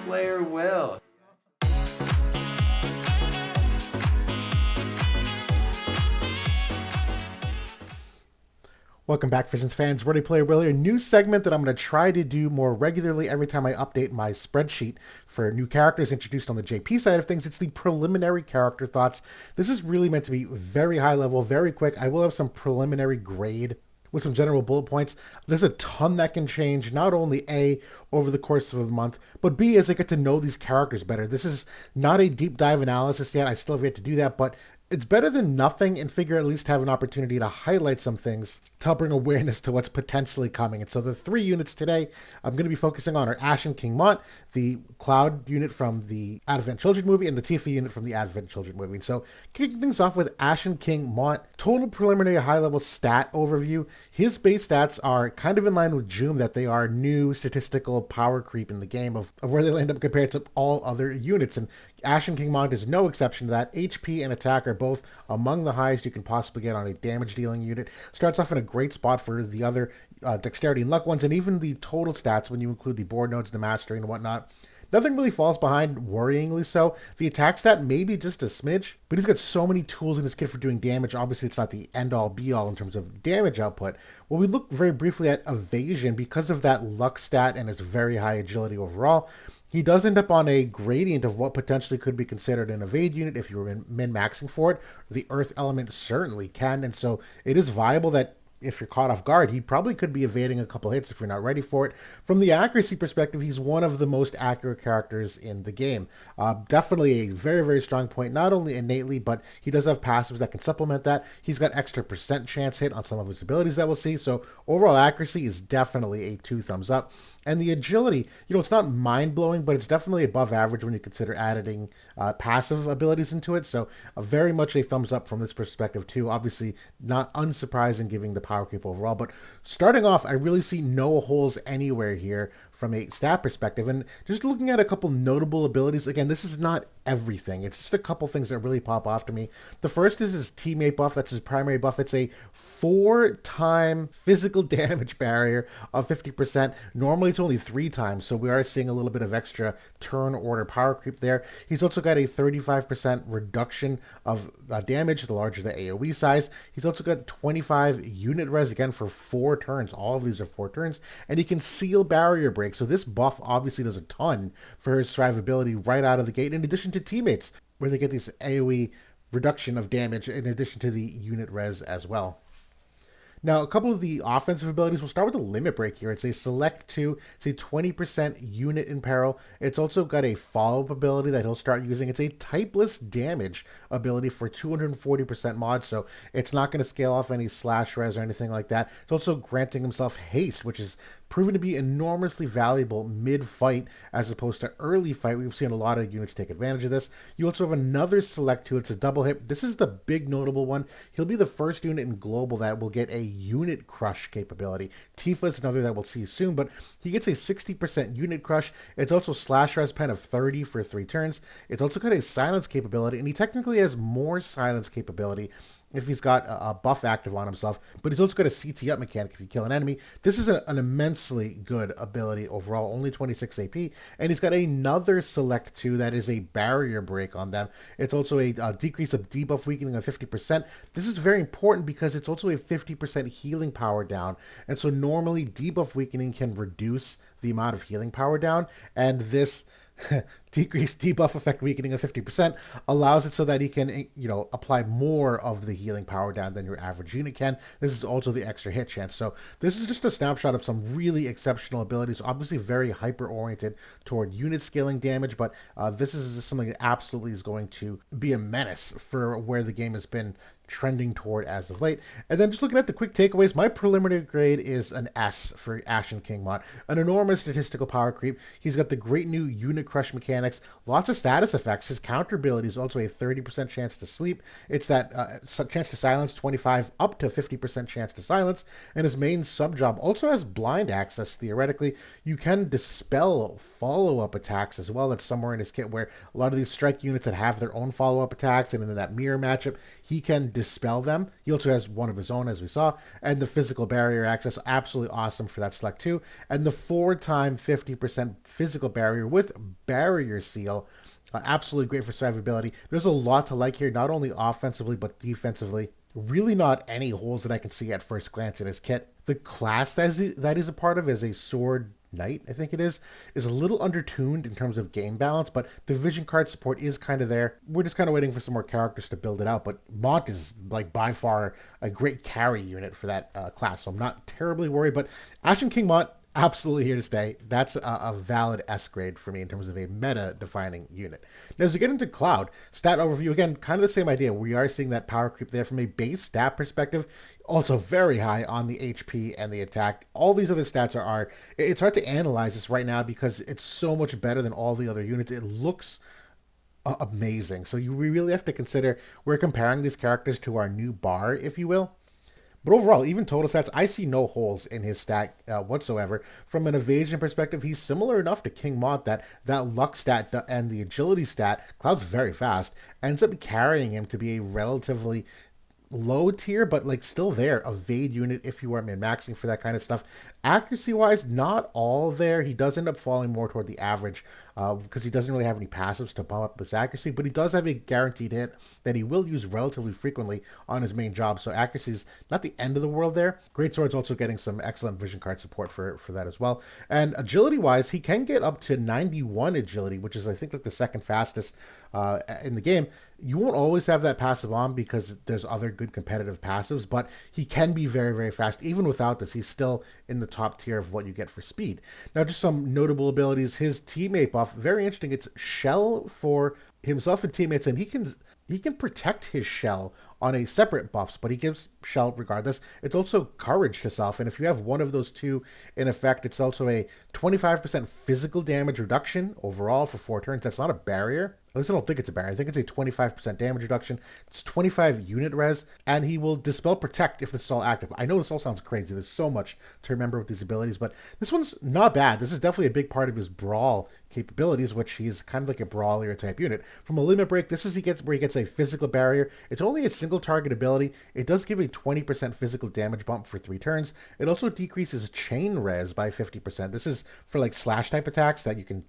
player will. Welcome back, Visions fans. Ready Player Will here. New segment that I'm going to try to do more regularly every time I update my spreadsheet for new characters introduced on the JP side of things. It's the preliminary character thoughts. This is really meant to be very high level, very quick. I will have some preliminary grade with some general bullet points. There's a ton that can change, not only A, over the course of a month, but B, as I get to know these characters better. This is not a deep dive analysis yet. I still have yet to do that, but it's better than nothing, and figure at least have an opportunity to highlight some things to help bring awareness to what's potentially coming. And so the 3 units today I'm going to be focusing on are Ashen, King Mont, the Cloud unit from the Advent Children movie, and the Tifa unit from the Advent Children movie. And so kicking things off with Ashen, King Mont, total preliminary high-level stat overview. His base stats are kind of in line with Joom, that they are new statistical power creep in the game of where they land up compared to all other units. And Ashen King Mont is no exception to that. HP and attack are both among the highest you can possibly get on a damage dealing unit. Starts off in a great spot for the other dexterity and luck ones, and even the total stats when you include the board nodes, the mastery, and whatnot. Nothing really falls behind, worryingly so. The attack stat may be just a smidge, but he's got so many tools in his kit for doing damage. Obviously, it's not the end-all, be-all in terms of damage output. Well, we look very briefly at evasion because of that luck stat and his very high agility overall. He does end up on a gradient of what potentially could be considered an evade unit if you were min-maxing for it. The earth element certainly can, and so it is viable that if you're caught off guard, he probably could be evading a couple hits if you're not ready for it. From the accuracy perspective, he's one of the most accurate characters in the game. Definitely a very, very strong point, not only innately, but he does have passives that can supplement that. He's got extra percent chance hit on some of his abilities that we'll see. So overall accuracy is definitely a 2 thumbs up. And the agility, it's not mind-blowing, but it's definitely above average when you consider adding passive abilities into it. So very much a thumbs up from this perspective too. Obviously not unsurprising given the power creep overall. But starting off, I really see no holes anywhere here from a stat perspective. And just looking at a couple notable abilities, again, this is not everything. It's just a couple things that really pop off to me. The first is his teammate buff. That's his primary buff. It's a 4-time physical damage barrier of 50%. Normally it's only 3 times, so we are seeing a little bit of extra turn order power creep there. He's also got a 35% reduction of damage the larger the AoE size. He's also got 25 unit res, again, for 4 turns. All of these are 4 turns. And he can seal barrier break. So this buff obviously does a ton for his survivability right out of the gate, in addition to teammates, where they get this AoE reduction of damage in addition to the unit res as well. Now, a couple of the offensive abilities, we'll start with the Limit Break here. It's a select 2, it's a 20% unit in peril. It's also got a follow-up ability that he'll start using. It's a typeless damage ability for 240% mod, so it's not going to scale off any slash res or anything like that. It's also granting himself haste, which is proven to be enormously valuable mid-fight as opposed to early fight. We've seen a lot of units take advantage of this. You also have another select 2. It's a double hit. This is the big notable one. He'll be the first unit in global that will get a unit crush capability. Tifa is another that we'll see soon, but he gets a 60% unit crush. It's also slash res pen of 30 for 3 turns. It's also got a silence capability, and he technically has more silence capability if he's got a buff active on himself, but he's also got a CT up mechanic if you kill an enemy. This is an immensely good ability overall, only 26 AP, and he's got another select 2 that is a barrier break on them. It's also a decrease of debuff weakening of 50%. This is very important because it's also a 50% healing power down, and so normally debuff weakening can reduce the amount of healing power down, and this decreased debuff effect weakening of 50% allows it so that he can, apply more of the healing power down than your average unit can. This is also the extra hit chance. So this is just a snapshot of some really exceptional abilities, obviously very hyper-oriented toward unit scaling damage, but this is something that absolutely is going to be a menace for where the game has been trending toward as of late. And then just looking at the quick takeaways, my preliminary grade is an S for Ashen King Mont. An enormous statistical power creep. He's got the great new unit crush mechanics, lots of status effects. His counter ability is also a 30% chance to sleep. It's that chance to silence, 25 up to 50% chance to silence. And his main sub job also has blind access. Theoretically, you can dispel follow-up attacks as well. That's somewhere in his kit where a lot of these strike units that have their own follow-up attacks, and in that mirror matchup, he can dispel them. He also has one of his own, as we saw, and the physical barrier access, absolutely awesome for that select too. And the 4-time 50% physical barrier with barrier seal, absolutely great for survivability. There's a lot to like here, not only offensively but defensively. Really not any holes that I can see at first glance in his kit. The class that is a part of is a sword knight, I think it is a little undertuned in terms of game balance, but the vision card support is kind of there. We're just kind of waiting for some more characters to build it out, but Mont is like by far a great carry unit for that class, so I'm not terribly worried, but Ashen King Mont, absolutely here to stay. That's a valid S grade for me in terms of a meta-defining unit. Now, as we get into Cloud, stat overview, again, kind of the same idea. We are seeing that power creep there from a base stat perspective. Also very high on the HP and the attack. All these other stats are it's hard to analyze this right now because it's so much better than all the other units. It looks amazing. So we really have to consider we're comparing these characters to our new bar, if you will. But overall, even total stats, I see no holes in his stat whatsoever. From an evasion perspective, he's similar enough to King Mont that luck stat and the agility stat, Cloud's very fast, ends up carrying him to be a relatively low tier, but like still there, evade unit if you are min-maxing for that kind of stuff. Accuracy wise, not all there. He does end up falling more toward the average because he doesn't really have any passives to bump up his accuracy, but he does have a guaranteed hit that he will use relatively frequently on his main job. So accuracy is not the end of the world there. Great Sword's also getting some excellent vision card support for that as well. And agility wise, he can get up to 91 agility, which is I think like the second fastest in the game. You won't always have that passive on because there's other good competitive passives, but he can be very, very fast. Even without this, he's still in the top tier of what you get for speed. Now, just some notable abilities. His teammate buff, very interesting. It's shell for himself and teammates, and he can protect his shell on a separate buffs, but he gives shell regardless. It's also courage to self, and if you have one of those two in effect, it's also a 25% physical damage reduction overall for 4 turns. That's not a barrier. At least I don't think it's a barrier. I think it's a 25% damage reduction. It's 25 unit res, and he will dispel protect if this is all active. I know this all sounds crazy. There's so much to remember with these abilities, but this one's not bad. This is definitely a big part of his brawl capabilities, which he's kind of like a brawler type unit. From a limit break, this is where he gets a physical barrier. It's only a single target ability. It does give a 20% physical damage bump for 3 turns. It also decreases chain res by 50%. This is for like slash type attacks that you can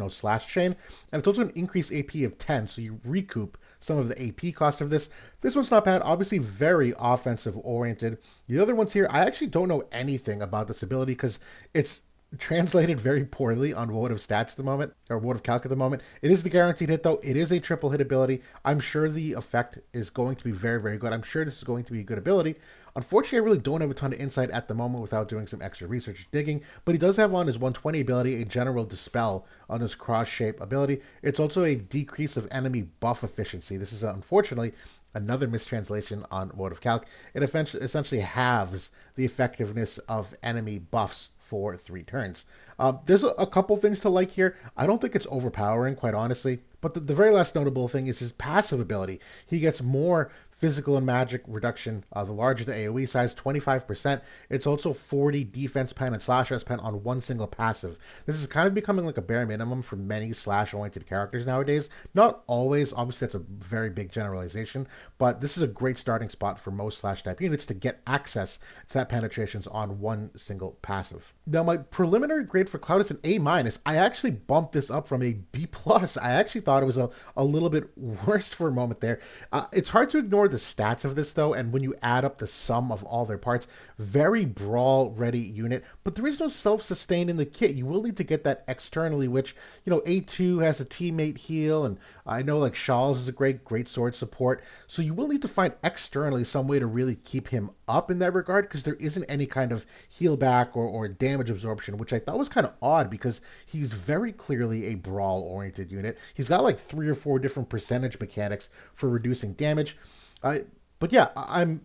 slash chain, and it's also an increased AP of 10, so you recoup some of the AP cost of this. This one's not bad, obviously very offensive oriented. The other ones here, I actually don't know anything about this ability because it's translated very poorly on wotv stats at the moment, or wotv calc at the moment. It is the guaranteed hit though. It is a triple hit ability. I'm sure the effect is going to be very, very good. I'm sure this is going to be a good ability. Unfortunately, I really don't have a ton of insight at the moment without doing some extra research digging, but he does have on his 120 ability a general dispel on his cross shape ability. It's also a decrease of enemy buff efficiency. This is unfortunately another mistranslation on wotv calc. It essentially halves the effectiveness of enemy buffs for 3 turns. There's a couple things to like here. I don't think it's overpowering, quite honestly, but the very last notable thing is his passive ability. He gets more physical and magic reduction, the larger the AoE size, 25%. It's also 40 defense pen and slash pen on one single passive. This is kind of becoming like a bare minimum for many slash-oriented characters nowadays. Not always, obviously that's a very big generalization, but this is a great starting spot for most slash-type units to get access to that penetrations on one single passive. Now, my preliminary grade for Cloud is an A-. I actually bumped this up from a B+. I actually thought it was a little bit worse for a moment there. It's hard to ignore the stats of this though, and when you add up the sum of all their parts, very brawl ready unit, but there is no self-sustain in the kit. You will need to get that externally, which, A2 has a teammate heal, and I know like Shawls is a great sword support, so you will need to find externally some way to really keep him up in that regard, because there isn't any kind of heal back or damage absorption, which I thought was kind of odd because he's very clearly a brawl oriented unit. He's got like 3 or 4 different percentage mechanics for reducing damage. But yeah, I'm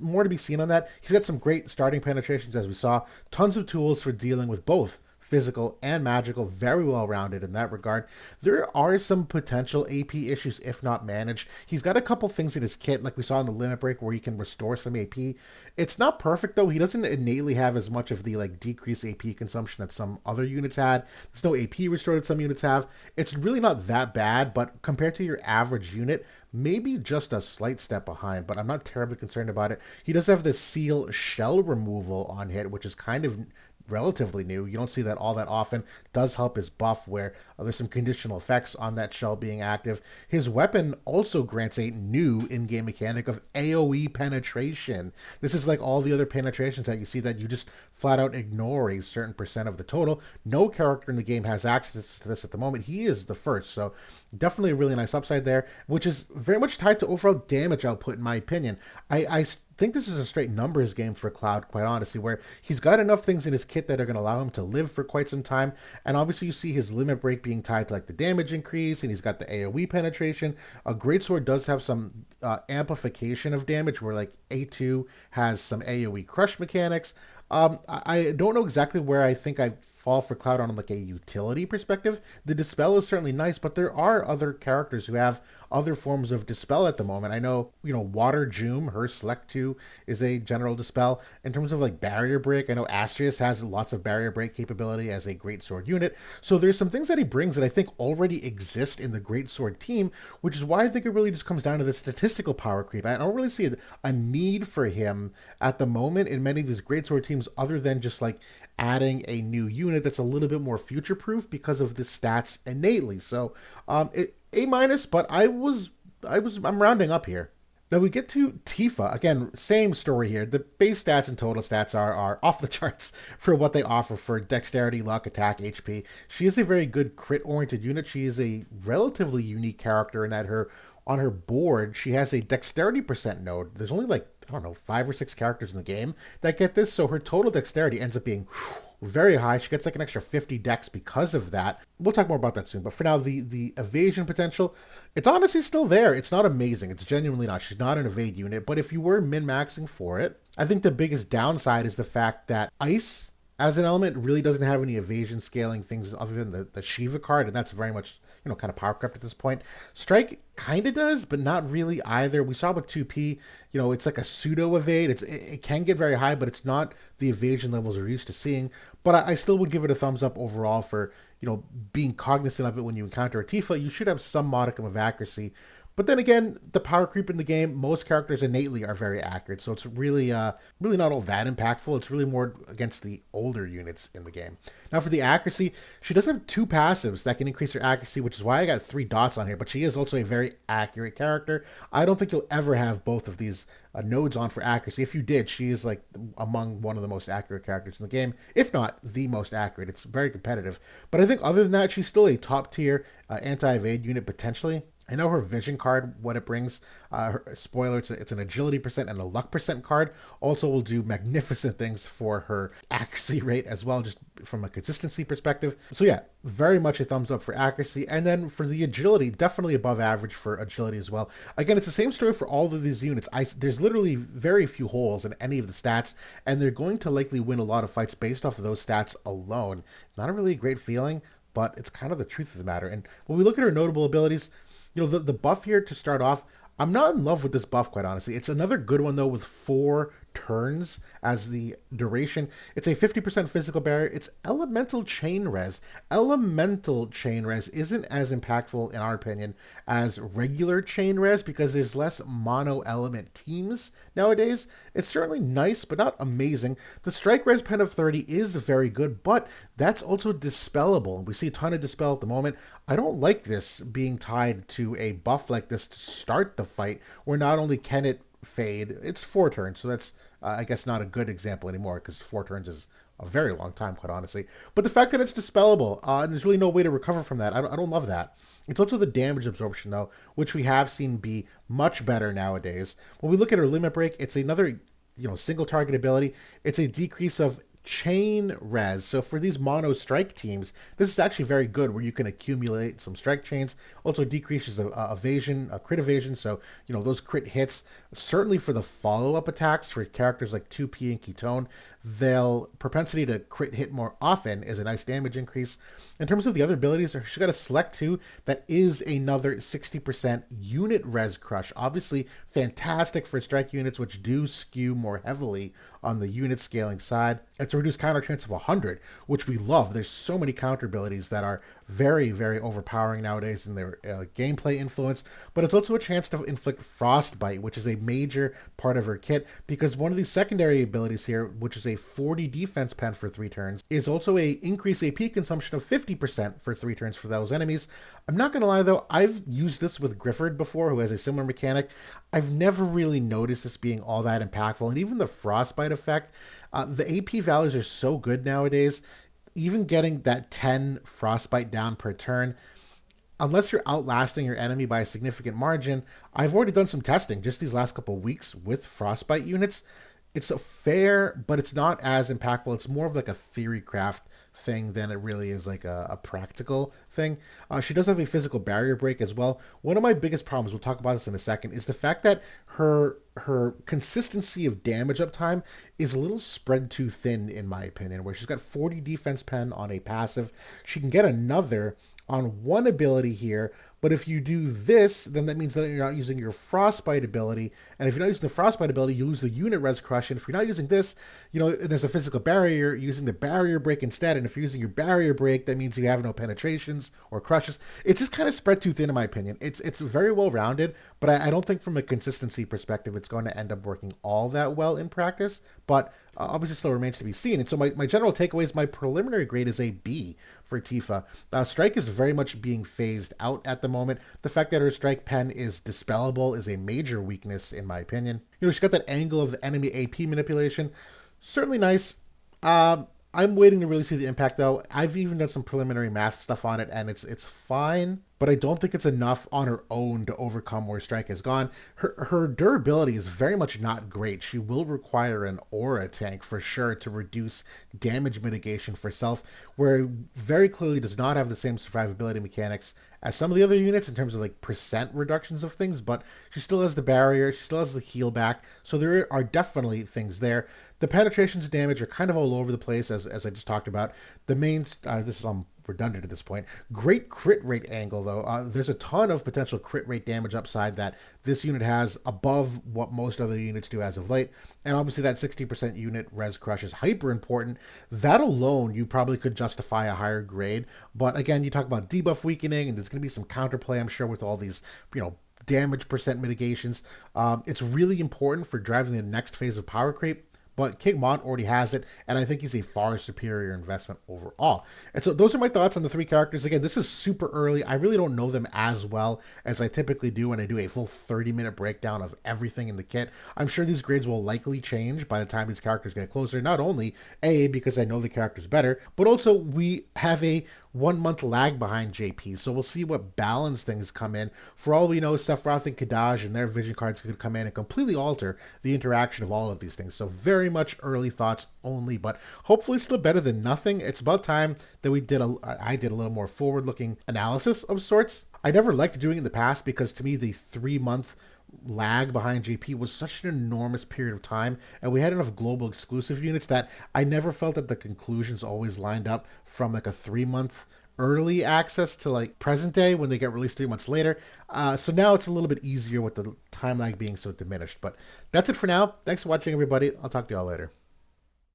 more to be seen on that. He's got some great starting penetrations, as we saw. Tons of tools for dealing with both physical, and magical. Very well rounded in that regard. There are some potential AP issues if not managed. He's got a couple things in his kit, like we saw in the limit break, where he can restore some AP. It's not perfect though. He doesn't innately have as much of the like decreased AP consumption that some other units had. There's no AP restore that some units have. It's really not that bad, but compared to your average unit, maybe just a slight step behind, but I'm not terribly concerned about it. He does have the seal shell removal on hit, which is kind of relatively new. You don't see that all that often. Does help his buff where there's some conditional effects on that shell being active. His weapon also grants a new in-game mechanic of AoE penetration. This is like all the other penetrations that you see that you just flat out ignore a certain percent of the total. No character in the game has access to this at the moment. He is the first, so definitely a really nice upside there, which is very much tied to overall damage output in my opinion. I think this is a straight numbers game for Cloud, quite honestly, where he's got enough things in his kit that are going to allow him to live for quite some time. And obviously, you see his limit break being tied to like the damage increase, and he's got the AoE penetration. A greatsword does have some amplification of damage, where like A2 has some AoE crush mechanics. I don't know exactly where I think I fall for Cloud on like a utility perspective. The Dispel is certainly nice, but there are other characters who have other forms of Dispel at the moment. I know, Water Joom, her Select 2 is a general Dispel. In terms of like Barrier Break, I know Astrius has lots of Barrier Break capability as a Great Sword unit. So there's some things that he brings that I think already exist in the Great Sword team, which is why I think it really just comes down to the statistical power creep. I don't really see a need for him at the moment in many of these Great Sword teams other than just like adding a new unit that's a little bit more future proof because of the stats innately. So A minus, but I'm rounding up here. Now we get to Tifa. Again, same story here. The base stats and total stats are off the charts for what they offer for dexterity, luck, attack, HP. She is a very good crit-oriented unit. She is a relatively unique character in that on her board, she has a dexterity percent node. There's only like, I don't know, 5 or 6 characters in the game that get this, so her total dexterity ends up being very high. She gets like an extra 50 dex because of that. We'll talk more about that soon. But for now, the evasion potential, it's honestly still there. It's not amazing. It's genuinely not. She's not an evade unit. But if you were min-maxing for it, I think the biggest downside is the fact that ice as an element really doesn't have any evasion scaling things other than the Shiva card, and that's very much, kind of power crept at this point. Strike kind of does, but not really either. We saw with 2P, it's like a pseudo evade. It can get very high, but it's not the evasion levels we're used to seeing. But I still would give it a thumbs up overall for, being cognizant of it when you encounter a Tifa. You should have some modicum of accuracy. But then again, the power creep in the game, most characters innately are very accurate, so it's really not all that impactful. It's really more against the older units in the game. Now for the accuracy, she does have 2 passives that can increase her accuracy, which is why I got 3 dots on here, but she is also a very accurate character. I don't think you'll ever have both of these nodes on for accuracy. If you did, she is like among one of the most accurate characters in the game, if not the most accurate. It's very competitive. But I think other than that, she's still a top tier anti-evade unit potentially. I know her vision card, what it brings, spoiler, it's an agility percent and a luck percent card. Also will do magnificent things for her accuracy rate as well, just from a consistency perspective. So yeah, very much a thumbs up for accuracy. And then for the agility, definitely above average for agility as well. Again, it's the same story for all of these units. There's literally very few holes in any of the stats, and they're going to likely win a lot of fights based off of those stats alone. Not a really great feeling, but it's kind of the truth of the matter. And when we look at her notable abilities, the buff here to start off, I'm not in love with this buff, quite honestly. It's another good one, though, with 4 turns as the duration. It's a 50% physical barrier. It's elemental chain res. Elemental chain res isn't as impactful, in our opinion, as regular chain res because there's less mono element teams nowadays. It's certainly nice, but not amazing. The strike res pen of 30 is very good, but that's also dispellable. We see a ton of dispel at the moment. I don't like this being tied to a buff like this to start the fight, where not only can it fade, it's 4 turns, so that's I guess not a good example anymore because 4 turns is a very long time, quite honestly. But the fact that it's dispellable and there's really no way to recover from that, I don't love that. It's also the damage absorption, though, which we have seen be much better nowadays. When we look at her limit break, it's another single target ability. It's a decrease of chain res. So for these mono strike teams, this is actually very good where you can accumulate some strike chains. Also decreases evasion, crit evasion. So, those crit hits, certainly for the follow up attacks for characters like 2P and Ketone, they'll propensity to crit hit more often is a nice damage increase. In terms of the other abilities, she's got a select 2 that is another 60% unit res crush. Obviously, fantastic for strike units, which do skew more heavily on the unit scaling side. It's a reduced counter chance of 100, which we love. There's so many counter abilities that are very, very overpowering nowadays in their gameplay influence, but it's also a chance to inflict frostbite, which is a major part of her kit, because one of these secondary abilities here, which is a 40 defense pen for 3 turns, is also a increase AP consumption of 50% for 3 turns for those enemies. I'm not going to lie though, I've used this with Grifford before, who has a similar mechanic. I've never really noticed this being all that impactful, and even the frostbite effect, the AP values are so good nowadays. Even getting that 10 frostbite down per turn, unless you're outlasting your enemy by a significant margin, I've already done some testing just these last couple of weeks with frostbite units. It's a fair, but it's not as impactful. It's more of like a theory craft thing than it really is like a practical thing. She does have a physical barrier break as well. One of my biggest problems, we'll talk about this in a second, is the fact that her consistency of damage uptime is a little spread too thin in my opinion, where she's got 40 defense pen on a passive. She can get another on one ability here, but if you do this, then that means that you're not using your frostbite ability. And if you're not using the frostbite ability, you lose the unit res crush. And if you're not using this, there's a physical barrier, using the barrier break instead. And if you're using your barrier break, that means you have no penetrations or crushes. It's just kind of spread too thin in my opinion. It's very well rounded, but I don't think from a consistency perspective, it's going to end up working all that well in practice. But obviously still remains to be seen. And so my general takeaway is my preliminary grade is a B for Tifa. Strike is very much being phased out at the moment. The fact that her strike pen is dispellable is a major weakness in my opinion. She's got that angle of the enemy AP manipulation. Certainly nice. I'm waiting to really see the impact though. I've even done some preliminary math stuff on it and it's fine, but I don't think it's enough on her own to overcome where Strike has gone. Her durability is very much not great. She will require an aura tank for sure to reduce damage mitigation for self, where very clearly does not have the same survivability mechanics as some of the other units in terms of like percent reductions of things, but she still has the barrier, she still has the heal back, so there are definitely things there. The penetrations and damage are kind of all over the place, as I just talked about. The main, this is redundant at this point. Great crit rate angle though. There's a ton of potential crit rate damage upside that this unit has above what most other units do as of late. And obviously that 60% unit res crush is hyper important. That alone, you probably could justify a higher grade. But again, you talk about debuff weakening, and there's going to be some counterplay, I'm sure, with all these, damage percent mitigations. It's really important for driving the next phase of power creep. But King Mont already has it, and I think he's a far superior investment overall. And so those are my thoughts on the 3 characters. Again, this is super early. I really don't know them as well as I typically do when I do a full 30-minute breakdown of everything in the kit. I'm sure these grades will likely change by the time these characters get closer. Not only, A, because I know the characters better, but also we have a 1-month lag behind JP, so we'll see what balance things come in. For all we know, Sephiroth and Kadaj and their vision cards could come in and completely alter the interaction of all of these things. So very much early thoughts only, but hopefully still better than nothing. It's about time that I did a little more forward-looking analysis of sorts. I never liked doing it in the past because to me the 3-month lag behind JP was such an enormous period of time, and we had enough global exclusive units that I never felt that the conclusions always lined up from like a 3-month early access to like present day when they get released 3 months later. So now it's a little bit easier with the time lag being so diminished. But that's it for now. Thanks for watching, everybody. I'll talk to y'all later.